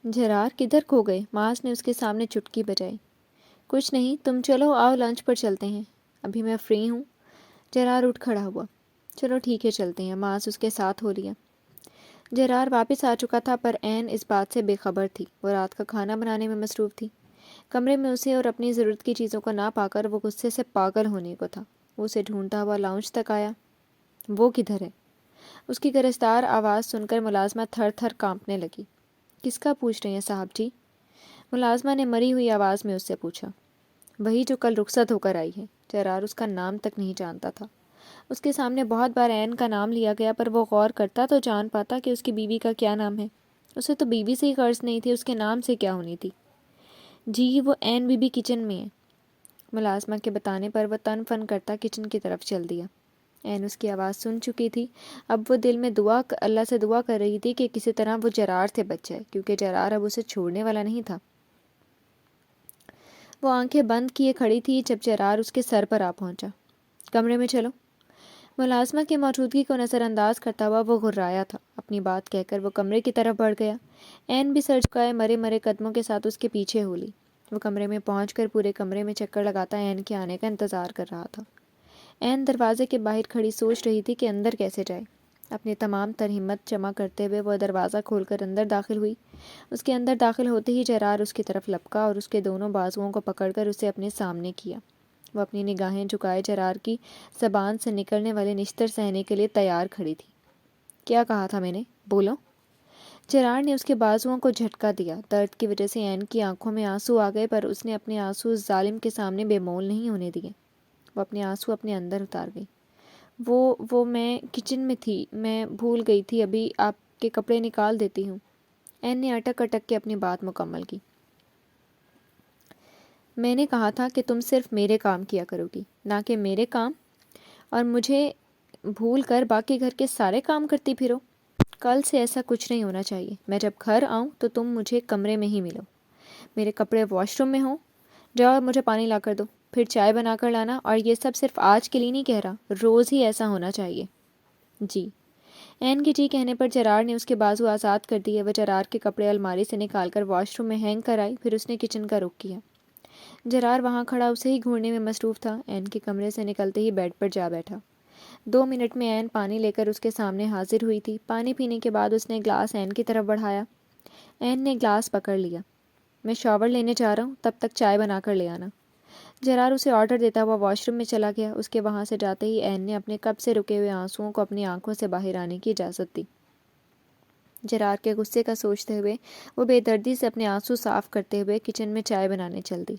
جرار کدھر کھو گئے؟ معاذ نے اس کے سامنے چٹکی بجائی۔ کچھ نہیں، تم چلو، آؤ لنچ پر چلتے ہیں۔ ابھی میں فری ہوں۔ جرار اٹھ کھڑا ہوا۔ چلو ٹھیک ہے، چلتے ہیں۔ معاذ اس کے ساتھ ہو لیا۔ جرار واپس آ چکا تھا، پر عین اس بات سے بے خبر تھی۔ وہ رات کا کھانا بنانے میں مصروف تھی۔ کمرے میں اسے اور اپنی ضرورت کی چیزوں کو نہ پا کر وہ غصے سے پاگل ہونے کو تھا۔ وہ اسے ڈھونڈتا ہوا لاؤنج تک آیا۔ وہ کدھر ہے؟ اس کی گرجدار آواز سن کر ملازمہ تھر تھر کانپنے لگی۔ کس کا پوچھ رہے ہیں صاحب جی؟ ملازمہ نے مری ہوئی آواز میں اس سے پوچھا۔ وہی جو کل رخصت ہو کر آئی ہے۔ جرار اس کا نام تک نہیں جانتا تھا۔ اس کے سامنے بہت بار عین کا نام لیا گیا، پر وہ غور کرتا تو جان پاتا کہ اس کی بیوی کا کیا نام ہے۔ اسے تو بیوی سے ہی غرض نہیں تھی، اس کے نام سے کیا ہونی تھی۔ جی وہ عین بی بی کچن میں ہے۔ ملازمہ کے بتانے پر وہ تن فن کرتا کچن کی طرف چل دیا۔ عین اس کی آواز سن چکی تھی۔ اب وہ دل میں اللہ سے دعا کر رہی تھی کہ کسی طرح وہ جرار سے بچ جائے، کیونکہ جرار اب اسے چھوڑنے والا نہیں تھا۔ وہ آنکھیں بند کیے کھڑی تھی جب جرار اس کے سر پر آ پہنچا۔ کمرے میں چلو۔ ملازمہ کی موجودگی کو نظر انداز کرتا ہوا وہ گھرایا تھا۔ اپنی بات کہہ کر وہ کمرے کی طرف بڑھ گیا۔ عین بھی سر جھکائے مرے مرے قدموں کے ساتھ اس کے پیچھے ہو لی۔ وہ کمرے میں پہنچ کر پورے کمرے میں چکر لگاتا عین کے آنے کا انتظار کر رہا تھا۔ عین دروازے کے باہر کھڑی سوچ رہی تھی کہ اندر کیسے جائے۔ اپنی تمام تر ہمت جمع کرتے ہوئے وہ دروازہ کھول کر اندر داخل ہوئی۔ اس کے اندر داخل ہوتے ہی جرار اس کی طرف لپکا اور اس کے دونوں بازوؤں کو پکڑ کر اسے اپنے سامنے کیا۔ وہ اپنی نگاہیں جھکائے جرار کی زبان سے نکلنے والے نشتر سہنے کے لیے تیار کھڑی تھی۔ کیا کہا تھا میں نے؟ بولو۔ جرار نے اس کے بازوؤں کو جھٹکا دیا۔ درد کی وجہ سے عین کی آنکھوں میں آنسو آ گئے، پر اس نے اپنے آنسو اس ظالم کے سامنے بے مول نہیں ہونے دیے۔ وہ اپنے آنسو اپنے اندر اتار گئی۔ وہ میں کچن میں تھی، میں بھول گئی تھی، ابھی آپ کے کپڑے نکال دیتی ہوں۔ عین نے اٹک اٹک کے اپنی بات مکمل کی۔ میں نے کہا تھا کہ تم صرف میرے کام کیا کرو گی، نہ کہ میرے کام، اور مجھے بھول کر باقی گھر کے سارے کام کرتی پھرو۔ کل سے ایسا کچھ نہیں ہونا چاہیے۔ میں جب گھر آؤں تو تم مجھے کمرے میں ہی ملو۔ میرے کپڑے واش روم میں ہوں۔ جاؤ مجھے پانی لا کر دو، پھر چائے بنا کر لانا، اور یہ سب صرف آج کے لیے نہیں کہہ رہا، روز ہی ایسا ہونا چاہیے۔ جی۔ عین کے جی کہنے پر جرار نے اس کے بازو آزاد کر دیے۔ وہ جرار کے کپڑے الماری سے نکال کر واش روم میں ہینگ کر آئی، پھر اس نے کچن کا رخ کیا۔ جرار وہاں کھڑا اسے ہی گھورنے میں مصروف تھا۔ عین کے کمرے سے نکلتے ہی بیڈ پر جا بیٹھا۔ 2 منٹ میں عین پانی لے کر اس کے سامنے حاضر ہوئی تھی۔ پانی پینے کے بعد اس نے گلاس عین کی طرف بڑھایا۔ عین نے گلاس پکڑ لیا۔ میں شاور لینے جا رہا ہوں، تب تک چائے بنا کر لے آنا۔ جرار اسے آرڈر دیتا ہوا واش روم میں چلا گیا۔ اس کے وہاں سے جاتے ہی عین نے اپنے کب سے رکے ہوئے آنسوؤں کو اپنی آنکھوں سے باہر آنے کی اجازت دی۔ جرار کے غصے کا سوچتے ہوئے وہ بے دردی سے اپنے آنسو صاف کرتے ہوئے کچن میں چائے بنانے چل دی۔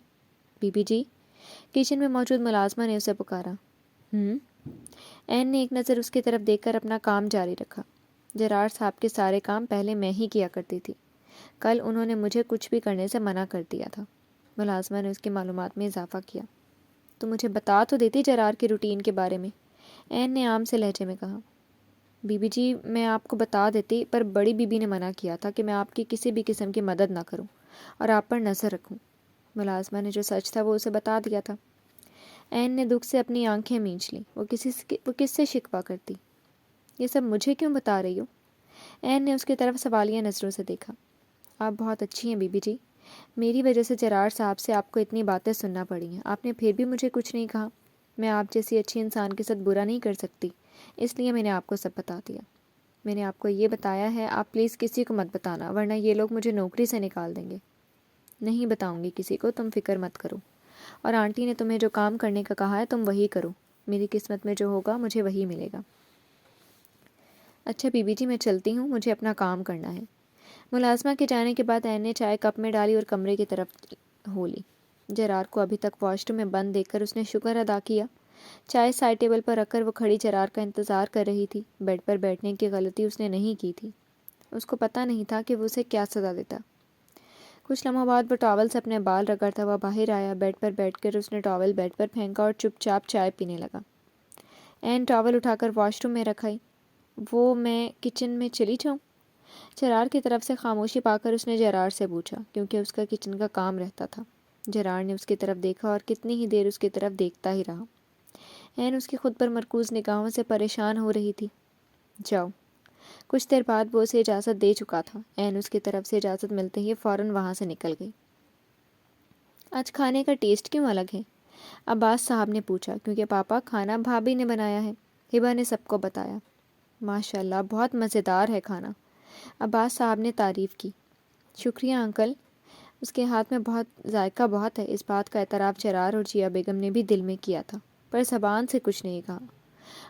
بی بی جی؟ کچن میں موجود ملازمہ نے اسے پکارا۔ عین نے ایک نظر اس کی طرف دیکھ کر اپنا کام جاری رکھا۔ جرار صاحب کے سارے کام پہلے میں ہی کیا کرتی تھی، کل انہوں نے مجھے کچھ بھی کرنے سے منع کر دیا تھا۔ ملازمہ نے اس کی معلومات میں اضافہ کیا۔ تو مجھے بتا تو دیتی جرار کے روٹین کے بارے میں، این نے عام سے لہجے میں کہا۔ بی بی جی میں آپ کو بتا دیتی، پر بڑی بی بی نے منع کیا تھا کہ میں آپ کی کسی بھی قسم کی مدد نہ کروں اور آپ پر نظر رکھوں۔ ملازمہ نے جو سچ تھا وہ اسے بتا دیا تھا۔ این نے دکھ سے اپنی آنکھیں مینچ لیں۔ وہ کس سے شکوہ کرتی؟ یہ سب مجھے کیوں بتا رہی ہو؟ این نے اس کی طرف سوالیہ نظروں سے دیکھا۔ آپ بہت اچھی ہیں بی بی جی، میری وجہ سے جرار صاحب سے آپ کو اتنی باتیں سننا پڑی ہیں، آپ نے پھر بھی مجھے کچھ نہیں کہا۔ میں آپ جیسی اچھی انسان کے ساتھ برا نہیں کر سکتی، اس لیے میں نے آپ کو سب بتا دیا۔ میں نے آپ کو یہ بتایا ہے، آپ پلیز کسی کو مت بتانا، ورنہ یہ لوگ مجھے نوکری سے نکال دیں گے۔ نہیں بتاؤں گی کسی کو، تم فکر مت کرو، اور آنٹی نے تمہیں جو کام کرنے کا کہا ہے تم وہی کرو، میری قسمت میں جو ہوگا مجھے وہی ملے گا۔ اچھا بی بی جی میں چلتی ہوں، مجھے اپنا کام کرنا ہے۔ ملازمہ کے جانے کے بعد این نے چائے کپ میں ڈالی اور کمرے کی طرف ہو لی۔ جرار کو ابھی تک واش روم میں بند دیکھ کر اس نے شکر ادا کیا۔ چائے سائڈ ٹیبل پر رکھ کر وہ کھڑی جرار کا انتظار کر رہی تھی۔ بیڈ پر بیٹھنے کی غلطی اس نے نہیں کی تھی، اس کو پتہ نہیں تھا کہ وہ اسے کیا سزا دیتا۔ کچھ لمحوں بعد وہ ٹاول سے اپنے بال رگڑتا ہوا باہر آیا۔ بیڈ پر بیٹھ کر اس نے ٹاول بیڈ پر پھینکا اور چپ چاپ چائے پینے لگا۔ این ٹاول اٹھا کر واش روم میں رکھائی۔ وہ میں کچن میں چلی جاؤں؟ جرار کی طرف سے خاموشی پا کر اس نے جرار سے پوچھا، کیونکہ اس کا کچن کا کام رہتا تھا۔ جرار نے اس کی طرف دیکھا اور کتنی ہی دیر اس کی طرف دیکھتا ہی رہا۔ این اس کی خود پر مرکوز نگاہوں سے پریشان ہو رہی تھی۔ جاؤ۔ کچھ دیر بعد وہ اسے اجازت دے چکا تھا۔ این اس کی طرف سے اجازت ملتے ہی فوراً وہاں سے نکل گئی۔ آج کھانے کا ٹیسٹ کیوں الگ ہے؟ عباس صاحب نے پوچھا۔ کیونکہ پاپا کھانا بھابھی نے بنایا ہے، ہبا نے سب کو بتایا۔ ماشاءاللہ بہت مزیدار ہے کھانا، عباس صاحب نے تعریف کی۔ شکریہ انکل، اس کے ہاتھ میں بہت ذائقہ بہت ہے۔ اس بات کا اعتراف جرار اور جیا بیگم نے بھی دل میں کیا تھا، پر زبان سے کچھ نہیں کہا۔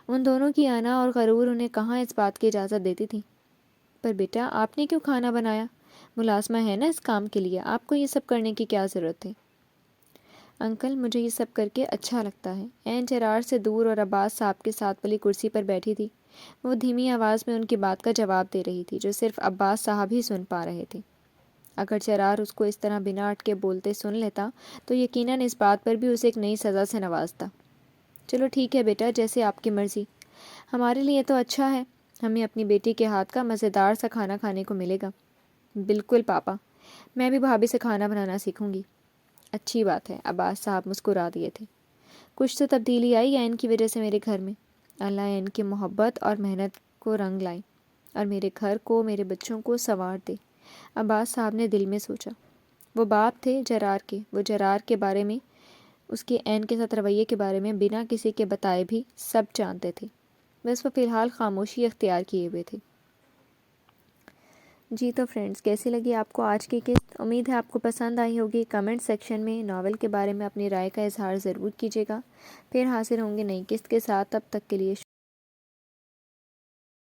ان دونوں کی انا اور غرور انہیں کہاں اس بات کی اجازت دیتی تھی۔ پر بیٹا آپ نے کیوں کھانا بنایا؟ ملازمہ ہے نا اس کام کے لیے، آپ کو یہ سب کرنے کی کیا ضرورت ہے؟ انکل مجھے یہ سب کر کے اچھا لگتا ہے۔ این جرار سے دور اور عباس صاحب کے ساتھ والی کرسی پر بیٹھی تھی۔ وہ دھیمی آواز میں ان کی بات کا جواب دے رہی تھی، جو صرف عباس صاحب ہی سن پا رہے تھے۔ اگر جرار اس کو اس طرح بنا اٹکے بولتے سن لیتا تو یقیناً اس بات پر بھی اسے ایک نئی سزا سے نوازتا۔ چلو ٹھیک ہے بیٹا، جیسے آپ کی مرضی، ہمارے لیے تو اچھا ہے، ہمیں اپنی بیٹی کے ہاتھ کا مزیدار سا کھانا کھانے کو ملے گا۔ بالکل پاپا، میں بھی بھابھی سے کھانا بنانا سیکھوں گی۔ اچھی بات ہے، عباس صاحب مسکرا دیے تھے۔ کچھ تو تبدیلی آئی ہے ان کی وجہ سے میرے گھر میں، اللہ ان کی محبت اور محنت کو رنگ لائے اور میرے گھر کو، میرے بچوں کو سنوار دے، عباس صاحب نے دل میں سوچا۔ وہ باپ تھے جرار کے، وہ جرار کے بارے میں، اس کے این کے ساتھ رویے کے بارے میں بنا کسی کے بتائے بھی سب جانتے تھے، بس وہ فی الحال خاموشی اختیار کیے ہوئے تھے۔ جی تو فرینڈز، کیسی لگی آپ کو آج کی قسط؟ امید ہے آپ کو پسند آئی ہوگی۔ کمنٹ سیکشن میں ناول کے بارے میں اپنی رائے کا اظہار ضرور کیجیے گا۔ پھر حاضر ہوں گے نئی قسط کے ساتھ، تب تک کے لیے